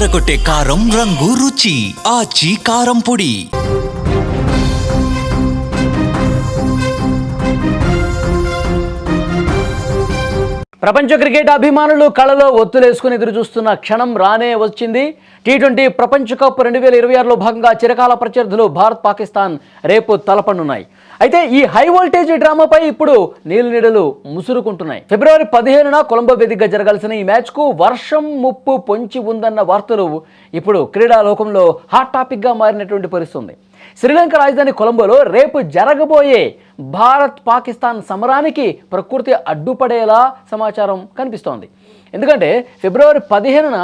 అదరగొట్టే కారం రంగు రుచి ఆచి కారం పొడి. ప్రపంచ క్రికెట్ అభిమానులు కళలో ఒత్తులేసుకుని ఎదురు చూస్తున్న క్షణం రానే వచ్చింది. టీ20 ప్రపంచ కప్ 2026లో భాగంగా చిరకాల ప్రత్యర్థులు భారత్ పాకిస్తాన్ రేపు తలపనున్నాయి. అయితే ఈ హై వోల్టేజ్ డ్రామాపై ఇప్పుడు నీళ్లు ముసురుకుంటున్నాయి. ఫిబ్రవరి 15న కొలంబో వేదికగా జరగాల్సిన ఈ మ్యాచ్కు వర్షం ముప్పు పొంచి ఉందన్న వార్తలు ఇప్పుడు క్రీడా లోకంలో హాట్ టాపిక్గా మారినటువంటి పరిస్థితుంది. శ్రీలంక రాజధాని కొలంబోలో రేపు జరగబోయే భారత్ పాకిస్తాన్ సమరానికి ప్రకృతి అడ్డుపడేలా సమాచారం కనిపిస్తోంది. ఎందుకంటే ఫిబ్రవరి 15న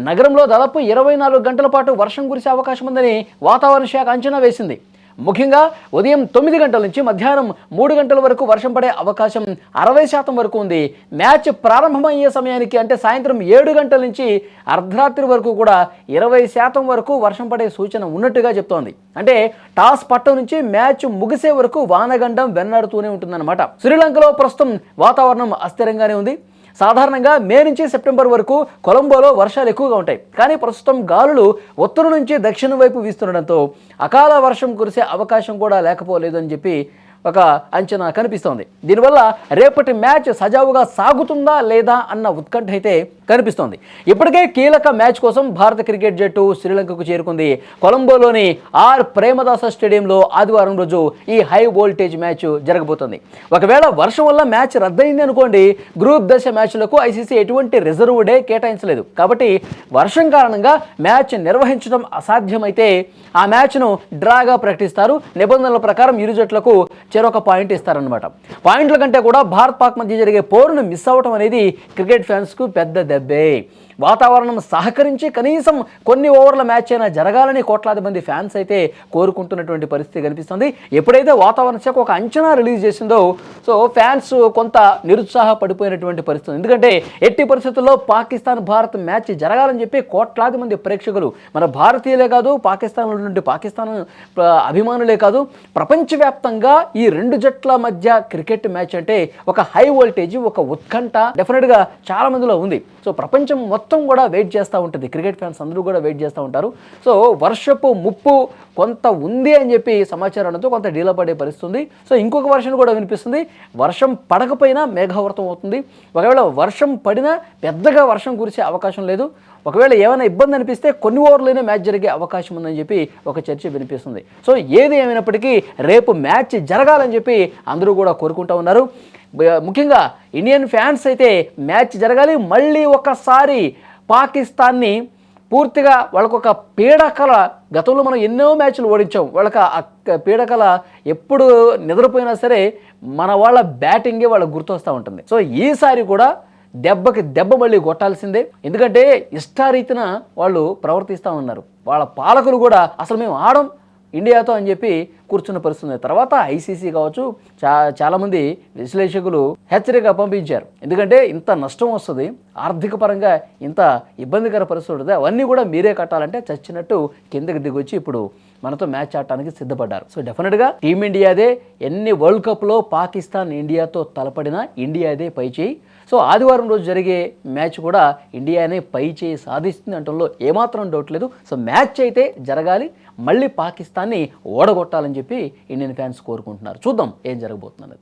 నగరంలో దాదాపు 24 గంటల పాటు వర్షం కురిసే అవకాశం ఉందని వాతావరణ శాఖ అంచనా వేసింది. ముఖ్యంగా ఉదయం 9 గంటల నుంచి మధ్యాహ్నం 3 గంటల వరకు వర్షం పడే అవకాశం 60% వరకు ఉంది. మ్యాచ్ ప్రారంభమయ్యే సమయానికి అంటే సాయంత్రం 7 గంటల నుంచి అర్ధరాత్రి వరకు కూడా 20% వరకు వర్షం పడే సూచన ఉన్నట్టుగా చెప్తోంది. అంటే టాస్ పట్ట నుంచి మ్యాచ్ ముగిసే వరకు వానగండం వెన్నాడుతూనే ఉంటుందన్నమాట. శ్రీలంకలో ప్రస్తుతం వాతావరణం అస్థిరంగానే ఉంది. సాధారణంగా మే నుంచి సెప్టెంబర్ వరకు కొలంబోలో వర్షాలు ఎక్కువగా ఉంటాయి. కానీ ప్రస్తుతం గాలులు ఉత్తరం నుంచి దక్షిణం వైపు వీస్తుండడంతో అకాల వర్షం కురిసే అవకాశం కూడా లేకపోలేదు అని చెప్పి ఒక అంచనా కనిపిస్తోంది. దీనివల్ల రేపటి మ్యాచ్ సజావుగా సాగుతుందా లేదా అన్న ఉత్కంఠ అయితే కనిపిస్తోంది. ఇప్పటికే కీలక మ్యాచ్ కోసం భారత క్రికెట్ జట్టు శ్రీలంకకు చేరుకుంది. కొలంబోలోని ఆర్ ప్రేమదాస స్టేడియంలో ఆదివారం రోజు ఈ హై వోల్టేజ్ మ్యాచ్ జరగబోతుంది. ఒకవేళ వర్షం వల్ల మ్యాచ్ రద్దయింది అనుకోండి, గ్రూప్ దశ మ్యాచ్లకు ఐసీసీ ఎటువంటి రిజర్వ్ డే కేటాయించలేదు. కాబట్టి వర్షం కారణంగా మ్యాచ్ నిర్వహించడం అసాధ్యమైతే ఆ మ్యాచ్ను డ్రాగా ప్రకటిస్తారు. నిబంధనల ప్రకారం ఇరు జట్లకు చెరొక పాయింట్ ఇస్తారనమాట. పాయింట్ల కంటే కూడా భారత్ పాక్ మధ్య జరిగే పోరును మిస్ అవ్వటం అనేది క్రికెట్ ఫ్యాన్స్కు పెద్ద దెబ్బే. వాతావరణం సహకరించి కనీసం కొన్ని ఓవర్ల మ్యాచ్ అయినా జరగాలని కోట్లాది మంది ఫ్యాన్స్ అయితే కోరుకుంటున్నటువంటి పరిస్థితి కనిపిస్తుంది. ఎప్పుడైతే వాతావరణ శాఖ ఒక అంచనా రిలీజ్ చేసిందో ఫ్యాన్స్ కొంత నిరుత్సాహపడిపోయినటువంటి పరిస్థితి. ఎందుకంటే ఎట్టి పరిస్థితుల్లో పాకిస్తాన్ భారత్ మ్యాచ్ జరగాలని చెప్పి కోట్లాది మంది ప్రేక్షకులు, మన భారతీయులే కాదు, పాకిస్తాన్ నుండి పాకిస్తాన్ అభిమానులే కాదు, ప్రపంచవ్యాప్తంగా ఈ రెండు జట్ల మధ్య క్రికెట్ మ్యాచ్ అంటే ఒక హై వోల్టేజ్, ఒక ఉత్కంఠ డెఫినెట్గా చాలా మందిలో ఉంది. ప్రపంచం మొత్తం కూడా వెయిట్ చేస్తూ ఉంటుంది. క్రికెట్ ఫ్యాన్స్ అందరూ కూడా వెయిట్ చేస్తూ ఉంటారు. వర్షపు ముప్పు కొంత ఉంది అని చెప్పి సమాచారంతో కొంత డీలా పడే పరిస్థితి ఉంది. ఇంకొక వర్షం కూడా వినిపిస్తుంది. వర్షం పడకపోయినా మేఘావృతం అవుతుంది. ఒకవేళ వర్షం పడినా పెద్దగా వర్షం కురిసే అవకాశం లేదు. ఒకవేళ ఏమైనా ఇబ్బంది అనిపిస్తే కొన్ని ఓవర్లైనా మ్యాచ్ జరిగే అవకాశం ఉందని చెప్పి ఒక చర్చ వినిపిస్తుంది. ఏది ఏమైనప్పటికీ రేపు మ్యాచ్ జరగాలని చెప్పి అందరూ కూడా కోరుకుంటూ ఉన్నారు. ముఖ్యంగా ఇండియన్ ఫ్యాన్స్ అయితే మ్యాచ్ జరగాలి, మళ్ళీ ఒకసారి పాకిస్తాన్ని పూర్తిగా వాళ్ళకొక పీడకల, గతంలో మనం ఎన్నో మ్యాచ్లు ఓడించాం, వాళ్ళకి ఆ పీడకల ఎప్పుడు నిద్రపోయినా సరే మన వాళ్ళ బ్యాటింగే వాళ్ళకి గుర్తొస్తూ ఉంటుంది. ఈసారి కూడా దెబ్బకి దెబ్బ మళ్ళీ కొట్టాల్సిందే. ఎందుకంటే ఇష్టారీతిన వాళ్ళు ప్రవర్తిస్తూ ఉన్నారు. వాళ్ళ పాలకులు కూడా అసలు మేము ఆడం ఇండియాతో అని చెప్పి కూర్చున్న పరిస్థితుంది. తర్వాత ఐసీసీ కావచ్చు, చాలామంది విశ్లేషకులు హెచ్చరిక పంపించారు. ఎందుకంటే ఇంత నష్టం వస్తుంది, ఆర్థిక పరంగా ఇంత ఇబ్బందికర పరిస్థితి ఉంటుంది, అవన్నీ కూడా మీరే కట్టాలంటే చచ్చినట్టు కిందకి దిగొచ్చి ఇప్పుడు మనతో మ్యాచ్ ఆడటానికి సిద్ధపడ్డారు. డెఫినెట్గా టీమిండియాదే ఎన్ని వరల్డ్ కప్లో పాకిస్తాన్ ఇండియాతో తలపడినా ఇండియాదే పై చేయి. ఆదివారం రోజు జరిగే మ్యాచ్ కూడా ఇండియానే పై చేయి సాధిస్తుంది అంటంలో ఏమాత్రం డౌట్ లేదు. మ్యాచ్ అయితే జరగాలి, మళ్ళీ పాకిస్తాన్ని ఓడగొట్టాలని చెప్పి ఇండియన్ ఫ్యాన్స్ కోరుకుంటున్నారు. చూద్దాం ఏం జరగబోతున్నది.